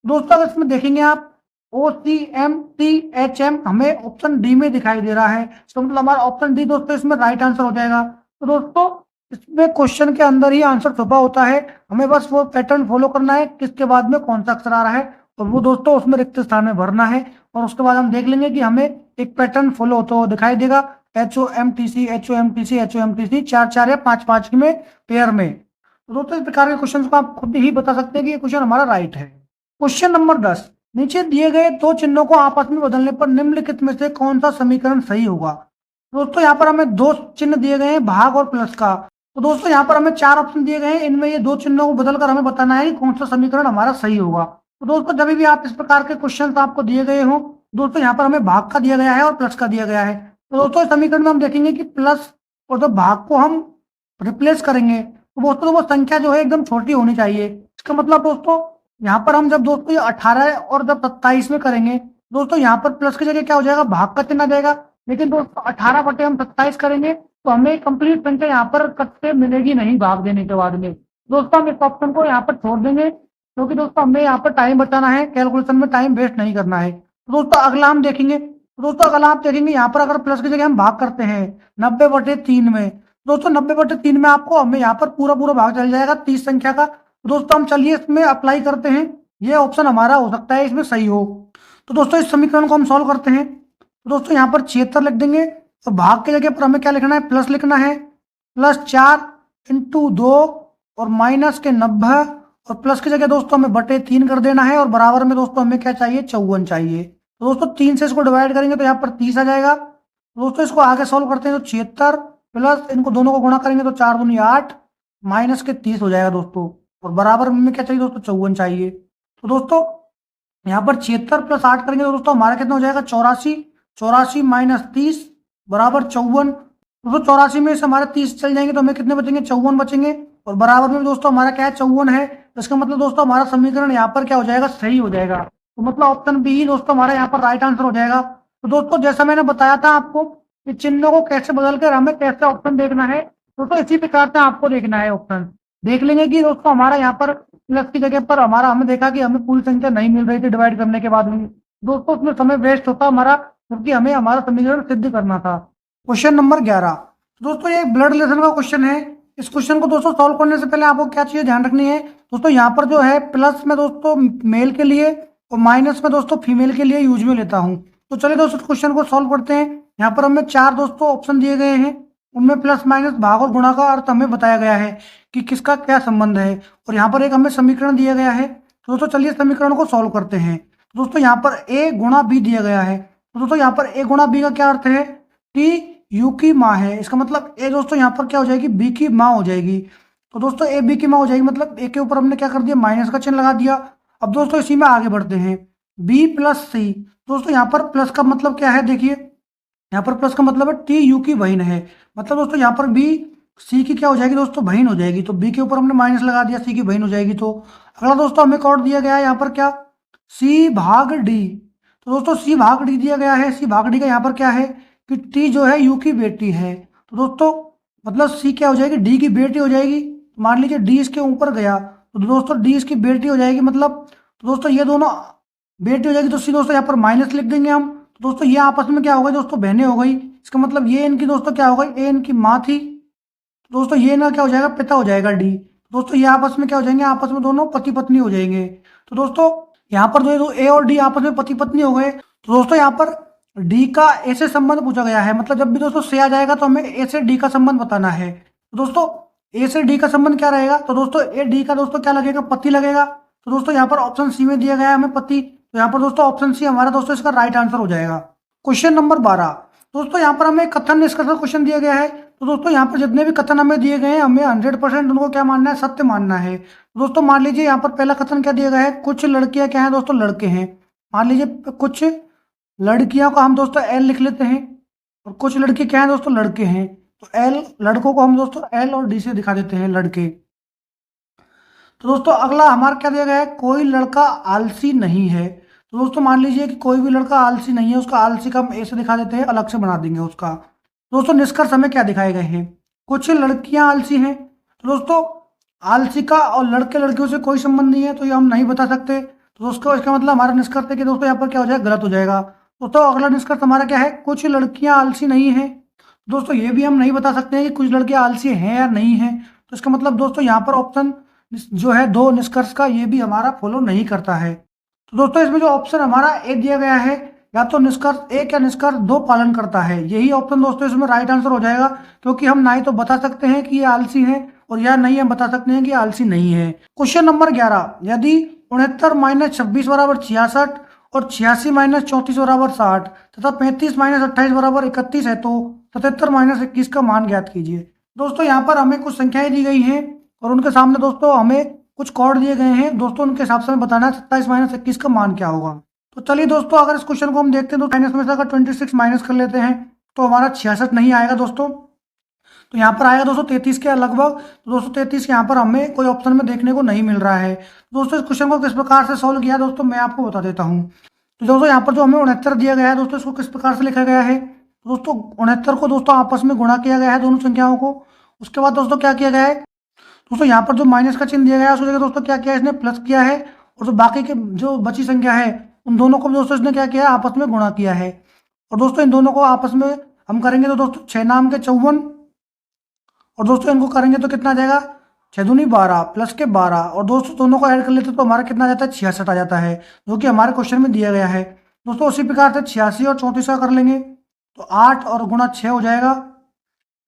दोस्तों अगर इसमें देखेंगे आप O C M T H M हमें ऑप्शन डी में दिखाई दे रहा है, तो मतलब हमारा ऑप्शन डी दोस्तों इसमें राइट आंसर हो जाएगा। तो दोस्तों इसमें क्वेश्चन के अंदर ही आंसर छुपा होता है, हमें बस वो पैटर्न फॉलो करना है किसके बाद में कौन सा अक्षर आ रहा है, और वो दोस्तों उसमें रिक्त स्थान में भरना है। और उसके बाद हम देख लेंगे कि हमें एक पैटर्न फॉलो होता हुआ दिखाई देगा, H O M T C H O M T C H O M T C, 4 4 या 5 5 में पेयर में। तो दोस्तों इस प्रकार के क्वेश्चन को आप खुद ही बता सकते हैं कि ये क्वेश्चन हमारा राइट है। क्वेश्चन नंबर 10, नीचे दिए गए दो चिन्हों को आपस में बदलने पर निम्नलिखित में से कौन सा समीकरण सही होगा। दोस्तों यहाँ पर हमें दो चिन्ह दिए गए हैं, भाग और प्लस का। तो दोस्तों यहाँ पर हमें 4 ऑप्शन दिए गए हैं, इनमें ये दो चिन्हों को बदलकर हमें बताना है कि कौन सा समीकरण हमारा सही होगा। तो दोस्तों जब भी आप इस प्रकार के क्वेश्चन आपको दिए गए हों, दोस्तों यहाँ पर हमें भाग का दिया गया है और प्लस का दिया गया है। तो दोस्तों इस समीकरण में हम देखेंगे कि प्लस और जो भाग को हम रिप्लेस करेंगे तो दोस्तों वो संख्या जो है एकदम छोटी होनी चाहिए। इसका मतलब दोस्तों यहाँ पर हम जब दोस्तों ये 18 और जब 27 में करेंगे, दोस्तों यहाँ पर प्लस की जगह क्या हो जाएगा, भाग का चिन्ह आ जाएगा। लेकिन दोस्तों 18 बटे हम 27 करेंगे तो हमें कंप्लीट संख्या यहाँ पर कटते मिलेगी नहीं भाग देने के बाद में। दोस्तों हम इस ऑप्शन को यहाँ पर छोड़ देंगे, क्योंकि दोस्तों हमें यहाँ पर टाइम बचाना है, कैलकुलेशन में टाइम वेस्ट नहीं करना है। तो दोस्तों अगला हम देखेंगे, दोस्तों अगला आप देखेंगे यहाँ पर अगर प्लस की जगह हम भाग करते हैं 90/3 में, दोस्तों 90/3 में आपको हमें यहाँ पर पूरा पूरा भाग चल जाएगा 30 संख्या का। दोस्तों हम चलिए इसमें अप्लाई करते हैं, ये ऑप्शन हमारा हो सकता है इसमें सही हो। तो दोस्तों इस समीकरण को हम सॉल्व करते हैं। तो दोस्तों यहाँ पर 76 लिख देंगे, तो भाग की जगह पर हमें क्या लिखना है, प्लस लिखना है, +4 × 2 और माइनस के 90, और प्लस की जगह दोस्तों हमें /3 कर देना है, और बराबर में दोस्तों हमें क्या चाहिए, 54 चाहिए। तो दोस्तों 3 से इसको डिवाइड करेंगे तो यहाँ पर 30 आ जाएगा। दोस्तों इसको आगे सॉल्व करते हैं तो 76 प्लस इनको दोनों को गुणा करेंगे तो 4 दूनी 8 माइनस के 30 हो जाएगा दोस्तों, और बराबर में क्या चाहिए दोस्तों, 54 चाहिए। तो दोस्तों यहाँ पर 76 + 8 करेंगे तो दोस्तों हमारा कितना हो जाएगा, 84, 84 - 30 बराबर 54। दोस्तों 84 में से हमारे 30 चल जाएंगे तो हमें कितने बचेंगे, 54 बचेंगे, और बराबर में दोस्तों हमारा क्या है, 54 है। तो इसका मतलब दोस्तों हमारा समीकरण यहाँ पर क्या हो जाएगा, सही हो जाएगा। तो मतलब ऑप्शन बी ही दोस्तों हमारा यहाँ पर राइट आंसर हो जाएगा। तो दोस्तों जैसा मैंने बताया था आपको कि चिन्हों को कैसे बदल कर हमें कैसे ऑप्शन देखना है, दोस्तों इसी प्रकार से आपको देखना है ऑप्शन। देख लेंगे कि दोस्तों हमारा यहाँ पर प्लस की जगह पर हमारा हमने देखा कि हमें पूरी संख्या नहीं मिल रही थी डिवाइड करने के बाद में, दोस्तों उसमें समय वेस्ट होता हमारा, क्योंकि हमें हमारा समीकरण सिद्ध करना था। क्वेश्चन नंबर 11, दोस्तों ये ब्लड रिलेशन का क्वेश्चन है। इस क्वेश्चन को दोस्तों सॉल्व करने से पहले आपको क्या चीज़ ध्यान रखनी है, दोस्तों यहाँ पर जो है प्लस में दोस्तों मेल के लिए और माइनस में दोस्तों फीमेल के लिए यूज में लेता हूँ। तो चलिए दोस्तों क्वेश्चन को सॉल्व करते हैं। यहाँ पर हमें 4 दोस्तों ऑप्शन दिए गए हैं, उनमें प्लस माइनस भाग और गुणा का अर्थ हमें बताया गया है कि किसका क्या संबंध है, और यहाँ पर एक हमें समीकरण दिया गया है। तो दोस्तों चलिए समीकरण को सॉल्व करते हैं। तो दोस्तों यहाँ पर a × b दिया गया है। तो दोस्तों यहाँ पर a × b का क्या अर्थ है, t u की माँ है, इसका मतलब a दोस्तों यहाँ पर क्या हो जाएगी, b की माँ हो जाएगी। तो दोस्तों a b की माँ हो जाएगी, मतलब a के ऊपर हमने क्या कर दिया, माइनस का चिन्ह लगा दिया। अब दोस्तों इसी में आगे बढ़ते हैं, b + c। दोस्तों यहाँ पर प्लस का मतलब क्या है, देखिए यहाँ पर प्लस का मतलब है टी यू की बहन है, मतलब दोस्तों यहाँ पर बी सी की क्या हो जाएगी दोस्तों, बहन हो जाएगी। तो बी के ऊपर हमने माइनस लगा दिया, सी की बहन हो जाएगी। तो अगला दोस्तों हमें कॉर्ड दिया गया है यहाँ पर क्या, सी भाग डी। तो दोस्तों सी भाग डी दिया गया है, सी भाग डी का यहाँ पर क्या है कि टी जो है यू की बेटी है। तो दोस्तों मतलब सी क्या हो जाएगी, डी की बेटी हो जाएगी। मान लीजिए डी इसके ऊपर गया तो दोस्तों डी इसकी बेटी हो जाएगी, मतलब तो दोस्तों ये दोनों बेटी हो जाएगी। तो सी दोस्तों यहाँ पर माइनस लिख देंगे हम। तो दोस्तों ये आपस में क्या हो गई दोस्तों, बहनें हो गई। इसका मतलब ये इनकी दोस्तों क्या हो गई, ए इनकी माँ थी, तो दोस्तों ये ना क्या हो जाएगा, पिता हो जाएगा डी। दोस्तों ये आपस में क्या हो जाएंगे, आपस में दोनों पति पत्नी हो जाएंगे। तो दोस्तों यहाँ पर दो ए और डी आपस में पति पत्नी हो गए। तो दोस्तों यहाँ पर डी का ए से संबंध पूछा गया है, मतलब जब भी दोस्तों से आ जाएगा तो हमें ए से डी का संबंध बताना है। तो दोस्तों ए से डी का संबंध क्या रहेगा, तो दोस्तों ए डी का दोस्तों क्या लगेगा, पति लगेगा। तो दोस्तों यहाँ पर ऑप्शन सी में दिया गया है हमें पति, तो यहाँ पर दोस्तों ऑप्शन सी हमारा दोस्तों इसका राइट आंसर हो जाएगा। क्वेश्चन नंबर 12, दोस्तों यहाँ पर हमें कथन निष्कर्ष क्वेश्चन दिया गया है। तो दोस्तों यहाँ पर जितने भी कथन हमें दिए गए हैं हमें 100% उनको क्या मानना है, सत्य मानना है। तो दोस्तों मान लीजिए यहाँ पर पहला कथन क्या दिया गया है, कुछ लड़कियां क्या है दोस्तों, लड़के हैं। मान लीजिए कुछ लड़कियों का हम दोस्तों एल लिख लेते हैं, और कुछ लड़के क्या है दोस्तों, लड़के हैं। तो एल लड़कों को हम दोस्तों एल और डी से दिखा देते हैं, लड़के। तो दोस्तों अगला हमारा क्या दिया गया है, कोई लड़का आलसी नहीं है। तो दोस्तों मान लीजिए कि कोई भी लड़का आलसी नहीं है, उसका आलसी का हम ए से दिखा देते हैं, अलग से बना देंगे उसका। दोस्तों निष्कर्ष हमें क्या दिखाए गए हैं, कुछ लड़कियां आलसी हैं। तो दोस्तों आलसी का और लड़के लड़कियों से कोई संबंध नहीं है, तो ये हम नहीं बता सकते। तो दोस्तों इसका मतलब हमारा निष्कर्ष है कि दोस्तों यहाँ पर क्या हो जाएगा, गलत हो जाएगा। दोस्तों अगला निष्कर्ष हमारा क्या है, कुछ लड़कियां आलसी नहीं है। दोस्तों ये भी हम नहीं बता सकते हैं कि कुछ लड़कियां आलसी हैं या नहीं हैं। तो इसका मतलब दोस्तों यहाँ पर ऑप्शन जो है दो निष्कर्ष का, ये भी हमारा फॉलो नहीं करता है। तो दोस्तों इसमें जो ऑप्शन हमारा ए दिया गया है, या तो निष्कर्ष एक या निष्कर्ष दो पालन करता है, यही ऑप्शन दोस्तों इसमें राइट आंसर हो जाएगा। क्योंकि हम ना ही तो बता सकते हैं कि ये आलसी है, और या नहीं हम बता सकते हैं कि आलसी नहीं है। क्वेश्चन नंबर 11, यदि 69 माइनस 26 बराबर 66 और 86 माइनस 34 बराबर 60 तथा 35 माइनस 28 बराबर 31 है, तो 77 माइनस 21 का मान ज्ञात कीजिए। दोस्तों यहाँ पर हमें कुछ संख्याएं दी गई हैं और उनके सामने दोस्तों हमें कुछ कोड दिए गए हैं। दोस्तों उनके हिसाब से हमें बताना है 27 माइनस 21 का मान क्या होगा। तो चलिए दोस्तों अगर इस क्वेश्चन को हम देखते हैं तो माइनस में से अगर 26 माइनस कर लेते हैं तो हमारा 66 नहीं आएगा दोस्तों, तो यहाँ पर आएगा दोस्तों 33 के लगभग। तो दोस्तों 33 यहाँ पर हमें कोई ऑप्शन में देखने को नहीं मिल रहा है। दोस्तों इस क्वेश्चन को किस प्रकार से सॉल्व किया दोस्तों मैं आपको बता देता हूँ। तो दोस्तों यहाँ पर जो हमें 69 दिया गया है दोस्तों, इसको किस प्रकार से लिखा गया है, तो दोस्तों 69 को दोस्तों आपस में गुणा किया गया है दोनों संख्याओं को। उसके बाद दोस्तों क्या किया गया है, दोस्तों यहाँ पर जो माइनस का चिन्ह दिया गया है उसकी जगह दोस्तों क्या किया है, इसने प्लस किया है। और जो बाकी के जो बची संख्या है उन दोनों को भी दोस्तों इसने क्या किया है, आपस में गुणा किया है। और दोस्तों इन दोनों को आपस में हम करेंगे तो दोस्तों 6 नाम के 54, और दोस्तों इनको करेंगे तो कितना आ जाएगा, 6 दूनी 12 प्लस के 12, और दोस्तों दोनों को ऐड कर लेते तो हमारा कितना आ जाता है, 66 आ जाता है, जो कि हमारे क्वेश्चन में दिया गया है। दोस्तों उसी प्रकार से 86 और 34 का कर लेंगे तो 8 और गुणा 6 हो जाएगा,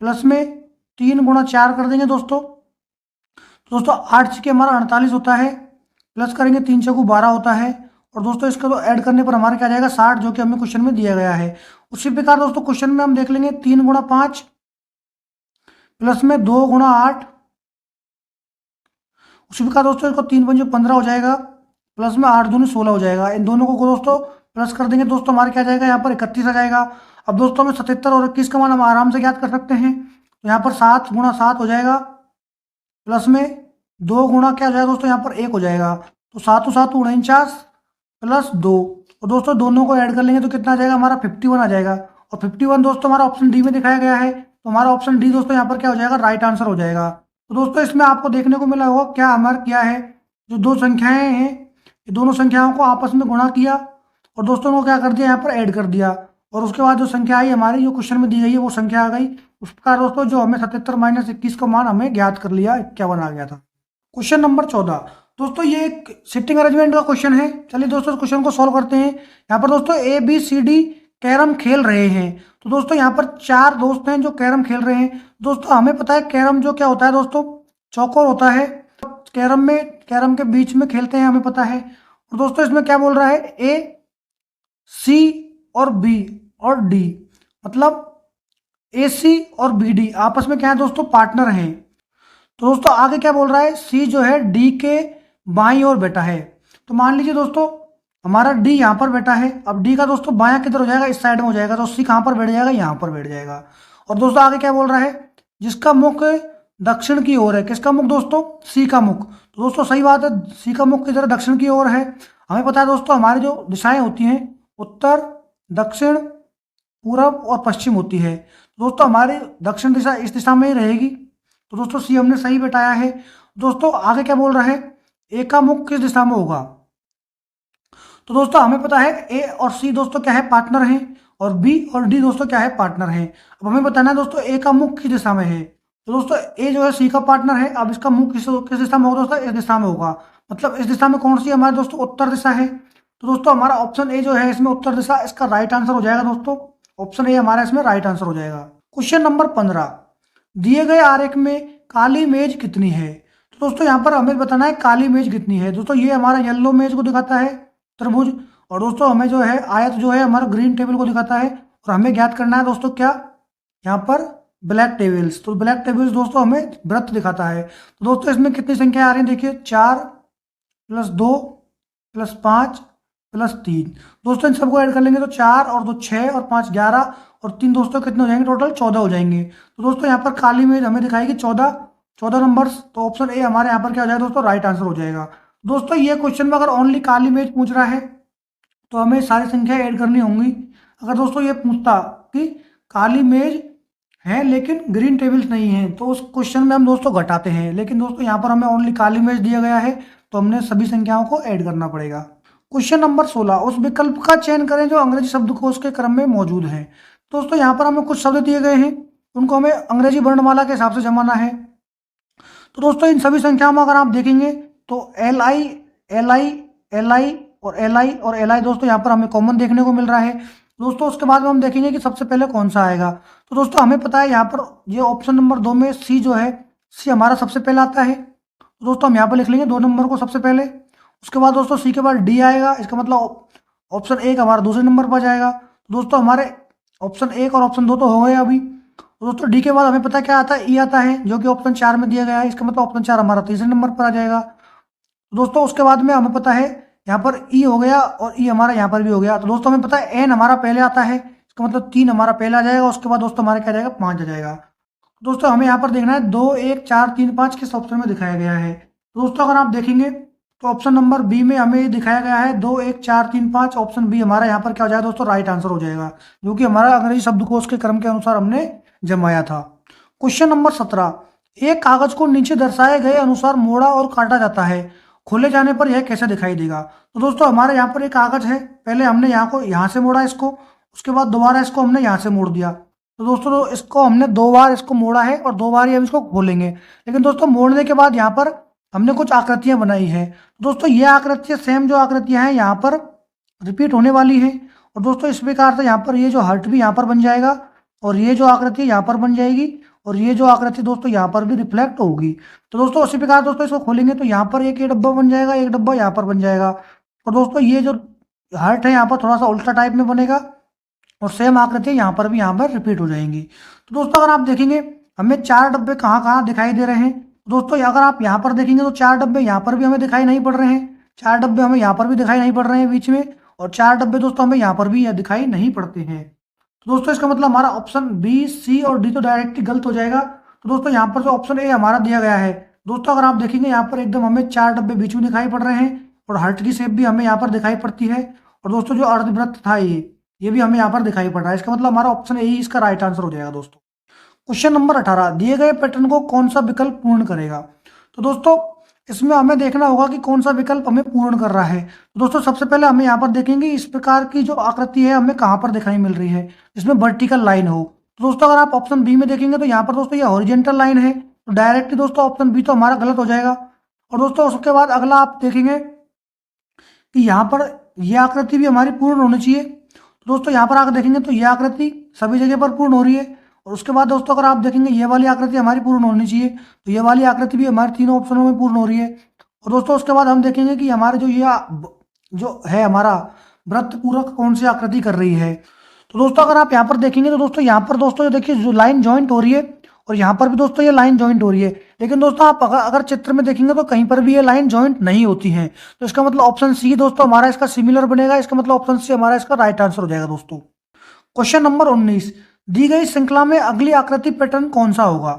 प्लस में 3 गुणा 4 कर देंगे दोस्तों। तो दोस्तों 8 छके हमारा 48 होता है, प्लस करेंगे 3 छकू 12 होता है, और दोस्तों इसका तो ऐड करने पर हमारा क्या जाएगा 60, जो कि हमें क्वेश्चन में दिया गया है। उसी प्रकार दोस्तों क्वेश्चन में हम देख लेंगे 3 गुणा 5 प्लस में 2 गुणा 8, उसी प्रकार दोस्तों इसको 3 पंजे 15 हो जाएगा, प्लस में 8 दूनी 16 हो जाएगा। इन दोनों को दोस्तों प्लस कर देंगे दोस्तों हमारे क्या जाएगा, यहाँ पर 31 आ जाएगा। अब दोस्तों हमें 77 और 21 का मान हम आराम से ज्ञात कर सकते हैं। तो यहाँ पर 7 गुणा 7 हो जाएगा, प्लस में 2 गुणा क्या हो जाएगा दोस्तों, यहाँ पर 1 हो जाएगा। तो 7 7 49 प्लस 2, और दोस्तों दोनों को ऐड कर लेंगे तो कितना आ जाएगा, हमारा 51 आ जाएगा। और 51 दोस्तों हमारा ऑप्शन डी में दिखाया गया है, तो हमारा ऑप्शन डी दोस्तों यहाँ पर क्या हो जाएगा, राइट आंसर हो जाएगा। तो दोस्तों इसमें आपको देखने को मिला होगा क्या हमारा क्या है, जो दो संख्याएं हैं ये दोनों संख्याओं को आपस में गुणा किया और दोस्तों को क्या कर दिया, यहाँ पर ऐड कर दिया, और उसके बाद जो संख्या आई हमारी जो क्वेश्चन में दी गई है वो संख्या आ गई। उस प्रकार दोस्तों जो हमें 77 माइनस 21 का मान हमें ज्ञात कर लिया, 51 आ गया था। क्वेश्चन नंबर 14, दोस्तों ये एक सिटिंग अरेंजमेंट का क्वेश्चन है। चलिए दोस्तों इस क्वेश्चन को सॉल्व करते हैं। यहाँ पर दोस्तों A B C D carrom खेल रहे हैं। तो दोस्तों यहाँ पर 4 दोस्त हैं जो कैरम खेल रहे हैं। दोस्तों हमें पता है कैरम जो क्या होता है दोस्तों, चौकोर होता है। कैरम के बीच में खेलते हैं, हमें पता है। और दोस्तों इसमें क्या बोल रहा है, ए सी और बी और डी, मतलब ए सी और बी डी आपस में क्या है दोस्तों, पार्टनर हैं। तो दोस्तों आगे क्या बोल रहा है, सी जो है डी के बाईं ओर बैठा है। तो मान लीजिए दोस्तों हमारा डी यहाँ पर बैठा है। अब डी का दोस्तों बायां किधर हो जाएगा, इस साइड में हो जाएगा। तो सी कहाँ पर बैठ जाएगा, यहाँ पर बैठ जाएगा। और दोस्तों आगे क्या बोल रहा है, जिसका मुख दक्षिण की ओर है। किसका मुख दोस्तों, सी का मुख। तो दोस्तों सही बात है, सी का मुख किधर, दक्षिण की ओर है। हमें पता है दोस्तों हमारी जो दिशाएं होती हैं उत्तर, दक्षिण, पूरब और पश्चिम होती है। दोस्तों हमारी दक्षिण दिशा इस दिशा में ही रहेगी। तो दोस्तों सी हमने सही बैठाया है। दोस्तों आगे क्या बोल रहा है, ए का मुख किस दिशा में होगा। तो दोस्तों हमें पता है ए और सी दोस्तों क्या है, पार्टनर हैं, और बी और डी दोस्तों क्या है, पार्टनर हैं। अब हमें बताना है दोस्तों ए का मुख किस दिशा में है। तो दोस्तों ए जो है सी का पार्टनर है। अब इसका मुख किस दिशा में होगा दोस्तों, इस दिशा में होगा। मतलब इस दिशा में कौन सी हमारे दोस्तों, उत्तर दिशा है। तो दोस्तों हमारा ऑप्शन ए जो है इसमें उत्तर दिशा, इसका राइट आंसर हो जाएगा दोस्तों। ऑप्शन ए हमारा इसमें राइट आंसर हो जाएगा। क्वेश्चन नंबर 15, दिए गए आरेख में काली मेज कितनी है। तो दोस्तों यहाँ पर हमें बताना है काली मेज कितनी है। दोस्तों ये हमारा येलो मेज को दिखाता है, त्रिभुज, और दोस्तों हमें जो है आयत जो है हमारा ग्रीन टेबल को दिखाता है। और हमें ज्ञात करना है दोस्तों क्या, यहाँ पर ब्लैक टेबल्स। तो ब्लैक टेबल्स दोस्तों हमें वृत्त दिखाता है। तो दोस्तों इसमें कितनी संख्या आ रही है, देखिए 4 प्लस 2 प्लस 5 प्लस 3। दोस्तों इन सबको ऐड कर लेंगे तो 4 और 2 6 और 5 11 और 3 दोस्तों कितने हो जाएंगे, टोटल 14 हो जाएंगे। तो दोस्तों यहाँ पर काली मेज हमें दिखाएगी 14 नंबर्स। तो ऑप्शन ए हमारे यहाँ पर क्या हो जाएगा दोस्तों, राइट आंसर हो जाएगा। दोस्तों ये क्वेश्चन में अगर ओनली काली मेज पूछ रहा है तो हमें सारी संख्या ऐड करनी होंगी। अगर दोस्तों ये पूछता कि काली मेज है लेकिन ग्रीन टेबल्स नहीं है, तो उस क्वेश्चन में हम दोस्तों घटाते हैं, लेकिन दोस्तों यहाँ पर हमें ओनली काली मेज दिया गया है, तो हमने सभी संख्याओं को ऐड करना पड़ेगा। क्वेश्चन नंबर 16, उस विकल्प का चयन करें जो अंग्रेजी शब्दकोश के क्रम में मौजूद है। दोस्तों यहाँ पर हमें कुछ शब्द दिए गए हैं, उनको हमें अंग्रेजी वर्णमाला के हिसाब से जमाना है। तो दोस्तों इन सभी संख्याओं में अगर आप देखेंगे तो L I L I L I और एल आई और एल आई दोस्तों यहाँ पर हमें कॉमन देखने को मिल रहा है। दोस्तों उसके बाद में हम देखेंगे कि सबसे पहले कौन सा आएगा। तो दोस्तों हमें पता है यहाँ पर ये ऑप्शन नंबर 2 में सी जो है, सी हमारा सबसे पहले आता है। तो दोस्तों हम यहाँ पर लिख लेंगे 2 नंबर को सबसे पहले। उसके बाद दोस्तों सी के बाद डी आएगा, इसका मतलब ऑप्शन 1 हमारा दूसरे नंबर पर जाएगा। तो दोस्तों हमारे ऑप्शन 1 और ऑप्शन 2 तो हो गए अभी। तो दोस्तों डी के बाद हमें पता है क्या आता है, ई आता है, जो कि ऑप्शन 4 में दिया गया है, इसका मतलब ऑप्शन 4 हमारा तीसरे नंबर पर आ जाएगा। तो दोस्तों उसके बाद में हमें पता है यहाँ पर ई हो गया और ई हमारा यहाँ पर भी हो गया। तो दोस्तों हमें पता है एन हमारा पहले आता है, इसका मतलब 3 हमारा पहले आ जाएगा, उसके बाद दोस्तों हमारे क्या आ जाएगा 5 आ जाएगा। तो दोस्तों हमें यहाँ पर देखना है 2 1 4 3 5 किस ऑप्शन में दिखाया गया है। तो दोस्तों अगर आप देखेंगे तो ऑप्शन नंबर बी में हमें ये दिखाया गया है 2 1 4 3 5। ऑप्शन बी हमारा यहाँ पर क्या हो जाएगा दोस्तों, राइट आंसर हो जाएगा, जो कि हमारा अंग्रेजी शब्दकोश के क्रम के अनुसार हमने जमाया था। क्वेश्चन नंबर 17, एक कागज को नीचे दर्शाए गए अनुसार मोड़ा और काटा जाता है, खोले जाने पर यह कैसे दिखाई देगा। तो दोस्तों हमारे यहाँ पर एक कागज है, पहले हमने यहाँ से मोड़ा इसको, उसके बाद दोबारा इसको हमने यहाँ से मोड़ दिया। तो दोस्तों इसको हमने 2 बार इसको मोड़ा है और 2 बार ही हम इसको खोलेंगे। लेकिन दोस्तों मोड़ने के बाद यहाँ पर हमने कुछ आकृतियां बनाई है। तो दोस्तों ये आकृतियां सेम जो आकृतियां हैं यहाँ पर रिपीट होने वाली हैं। और दोस्तों इस प्रकार से यहाँ पर ये जो हर्ट भी यहाँ पर बन जाएगा और ये जो आकृति यहाँ पर बन जाएगी और ये जो आकृति दोस्तों यहाँ पर भी रिफ्लेक्ट होगी। तो दोस्तों उसी प्रकार दोस्तों इसको खोलेंगे तो यहाँ पर एक ये डब्बा बन जाएगा, एक डब्बा यहाँ पर बन जाएगा। और दोस्तों ये जो हर्ट है यहाँ पर थोड़ा सा उल्टा टाइप में बनेगा और सेम आकृति यहाँ पर भी यहाँ पर रिपीट हो जाएंगी। तो दोस्तों अगर आप देखेंगे हमें 4 डब्बे कहाँ कहाँ दिखाई दे रहे हैं। दोस्तों अगर आप यहाँ पर देखेंगे तो 4 डब्बे यहाँ पर भी हमें दिखाई नहीं पड़ रहे हैं, 4 डब्बे हमें यहाँ पर भी दिखाई नहीं पड़ रहे हैं बीच में, और 4 डब्बे दोस्तों हमें यहाँ पर भी दिखाई नहीं पड़ते हैं। तो दोस्तों इसका मतलब हमारा ऑप्शन बी सी और डी तो डायरेक्टली गलत हो जाएगा। तो दोस्तों यहाँ पर जो ऑप्शन ए हमारा दिया गया है, दोस्तों अगर आप देखेंगे यहाँ पर एकदम हमें 4 डब्बे बीच में दिखाई पड़ रहे हैं और हार्ट की शेप भी हमें यहाँ पर दिखाई पड़ती है। और दोस्तों जो अर्धवृत्त था ये भी हमें यहाँ पर दिखाई पड़ रहा है, इसका मतलब हमारा ऑप्शन ए ही इसका राइट आंसर हो जाएगा। दोस्तों क्वेश्चन नंबर 18, दिए गए पैटर्न को कौन सा विकल्प पूर्ण करेगा। तो दोस्तों इसमें हमें देखना होगा कि कौन सा विकल्प हमें पूर्ण कर रहा है। तो दोस्तों सबसे पहले हमें यहाँ पर देखेंगे इस प्रकार की जो आकृति है हमें कहाँ पर दिखाई मिल रही है, जिसमें वर्टिकल लाइन हो। तो दोस्तों अगर आप ऑप्शन बी में देखेंगे तो यहाँ पर दोस्तों ये हॉरिजेंटल लाइन है, तो डायरेक्टली दोस्तों ऑप्शन बी तो हमारा गलत हो जाएगा। और दोस्तों उसके बाद अगला आप देखेंगे कि यहाँ पर यह आकृति भी हमारी पूर्ण होनी चाहिए। तो दोस्तों यहाँ पर आकर देखेंगे तो यह आकृति सभी जगह पर पूर्ण हो रही है। और उसके बाद दोस्तों अगर आप देखेंगे ये वाली आकृति हमारी पूर्ण होनी चाहिए, तो ये वाली आकृति भी हमारे तीनों ऑप्शनों में पूर्ण हो रही है। और दोस्तों उसके बाद हम देखेंगे कि हमारे जो है हमारा वृत्त पूरक कौन सी आकृति कर रही है। तो दोस्तों अगर आप यहाँ पर देखेंगे तो दोस्तों यहाँ पर दोस्तों देखिए जो लाइन ज्वाइंट हो रही है और यहाँ पर भी दोस्तों ये लाइन ज्वाइंट हो रही है। लेकिन दोस्तों आप अगर चित्र में देखेंगे तो कहीं पर भी ये लाइन ज्वाइंट नहीं होती है, तो इसका मतलब ऑप्शन सी दोस्तों हमारा इसका सिमिलर बनेगा, इसका मतलब ऑप्शन सी हमारा इसका राइट आंसर हो जाएगा। दोस्तों क्वेश्चन नंबर 19, दी गई श्रृंखला में अगली आकृति पैटर्न कौन सा होगा।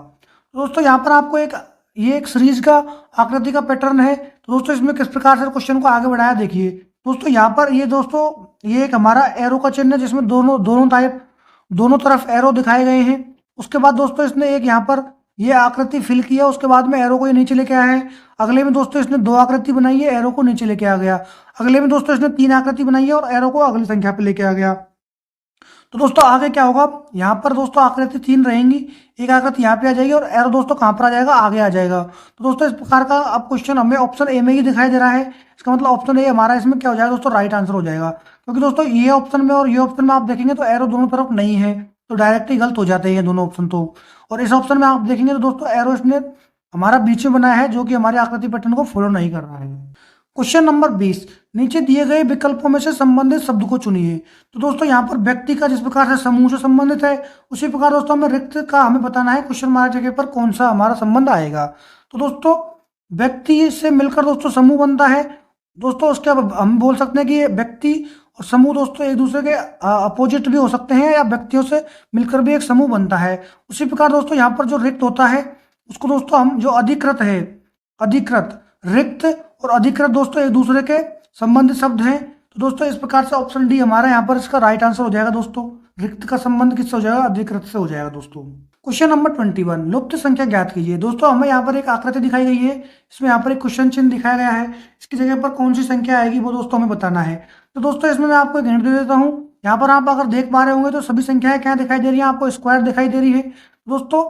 दोस्तों यहाँ पर आपको एक सीरीज का आकृति का पैटर्न है। तो दोस्तों इसमें किस प्रकार से क्वेश्चन को आगे बढ़ाया देखिए। दोस्तों यहाँ पर ये एक हमारा एरो का चिन्ह है, जिसमें दोनों तरफ एरो दिखाए गए हैं। उसके बाद दोस्तों इसने एक यहाँ पर ये आकृति फिल किया, उसके बाद में एरो को ये नीचे लेके आया है। अगले में दोस्तों इसने 2 आकृति बनाई है, एरो को नीचे लेके आ गया। अगले में दोस्तों इसने 3 आकृति बनाई है और एरो को अगली संख्या पे लेके आ गया। तो दोस्तों आगे क्या होगा, यहाँ पर दोस्तों आकृति 3 रहेंगी, एक आकृति यहाँ पे आ जाएगी और एरो दोस्तों कहाँ पर आ जाएगा, आगे आ जाएगा। तो दोस्तों इस प्रकार का अब क्वेश्चन हमें ऑप्शन ए में ही दिखाई दे रहा है, इसका मतलब ऑप्शन ए हमारा इसमें क्या हो जाएगा दोस्तों, राइट आंसर हो जाएगा। क्योंकि दोस्तों ये ऑप्शन में और ये ऑप्शन में आप देखेंगे तो एरो दोनों तरफ नहीं है, तो डायरेक्टली गलत हो जाते हैं दोनों ऑप्शन तो। और इस ऑप्शन में आप देखेंगे तो दोस्तों एरो इसने हमारा बीच में बनाया है, जो कि हमारे आकृति पैटर्न को फॉलो नहीं कर रहा है। क्वेश्चन नंबर 20, नीचे दिए गए विकल्पों में से संबंधित शब्द को चुनिए। तो दोस्तों यहाँ पर व्यक्ति का जिस प्रकार से समूह से संबंधित है, उसी प्रकार दोस्तों हमें रिक्त का हमें बताना है क्वेश्चन मार्क जगह पर कौन सा हमारा संबंध आएगा। तो दोस्तों व्यक्ति से मिलकर दोस्तों समूह बनता है। दोस्तों उसके हम बोल सकते हैं कि ये व्यक्ति और समूह दोस्तों एक दूसरे के अपोजिट भी हो सकते हैं, या व्यक्तियों से मिलकर भी एक समूह बनता है। उसी प्रकार दोस्तों यहाँ पर जो रिक्त होता है उसको दोस्तों हम जो अधिकृत है, अधिकृत, रिक्त और अधिकृत दोस्तों एक दूसरे के संबंधित शब्द हैं। तो दोस्तों इस प्रकार से ऑप्शन डी हमारा यहाँ पर इसका राइट आंसर हो जाएगा दोस्तों। रिक्त का संबंध किससे हो जाएगा? अधिकृत से हो जाएगा दोस्तों। क्वेश्चन नंबर 21, लुप्त संख्या ज्ञात कीजिए। दोस्तों हमें यहाँ पर एक आकृति दिखाई गई है, इसमें यहाँ पर एक क्वेश्चन चिन्ह दिखाया गया है, इसकी जगह पर कौन सी संख्या आएगी वो दोस्तों हमें बताना है। तो दोस्तों इसमें मैं आपको एक हिंट दे देता हूँ। यहाँ पर आप अगर देख पा रहे होंगे तो सभी संख्याएं क्या दिखाई दे रही है? आपको स्क्वायर दिखाई दे रही है। दोस्तों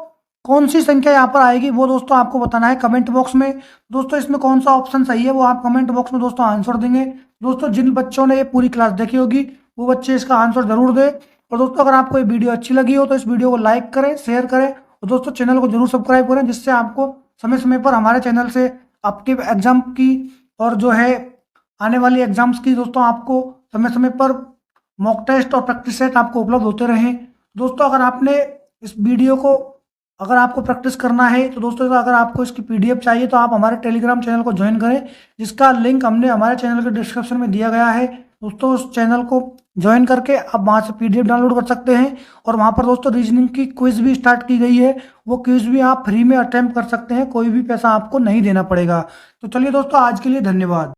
कौन सी संख्या यहाँ पर आएगी वो दोस्तों आपको बताना है कमेंट बॉक्स में। दोस्तों इसमें कौन सा ऑप्शन सही है वो आप कमेंट बॉक्स में दोस्तों आंसर देंगे। दोस्तों जिन बच्चों ने ये पूरी क्लास देखी होगी वो बच्चे इसका आंसर जरूर दें। और दोस्तों अगर आपको ये वीडियो अच्छी लगी हो तो इस वीडियो को लाइक करें, शेयर करें और दोस्तों चैनल को जरूर सब्सक्राइब करें, जिससे आपको समय समय पर हमारे चैनल से आपके एग्जाम की और जो है आने वाली एग्जाम्स की दोस्तों आपको समय समय पर मॉक टेस्ट और प्रैक्टिस सेट आपको उपलब्ध होते रहें। दोस्तों अगर आपने इस वीडियो को अगर आपको प्रैक्टिस करना है तो दोस्तों अगर आपको इसकी पीडीएफ चाहिए तो आप हमारे टेलीग्राम चैनल को ज्वाइन करें, जिसका लिंक हमने हमारे चैनल के डिस्क्रिप्शन में दिया गया है। दोस्तों उस चैनल को ज्वाइन करके आप वहाँ से पीडीएफ डाउनलोड कर सकते हैं और वहाँ पर दोस्तों रीजनिंग की क्विज भी स्टार्ट की गई है। वो क्विज भी आप फ्री में अटेम्प्ट कर सकते हैं, कोई भी पैसा आपको नहीं देना पड़ेगा। तो चलिए दोस्तों आज के लिए धन्यवाद।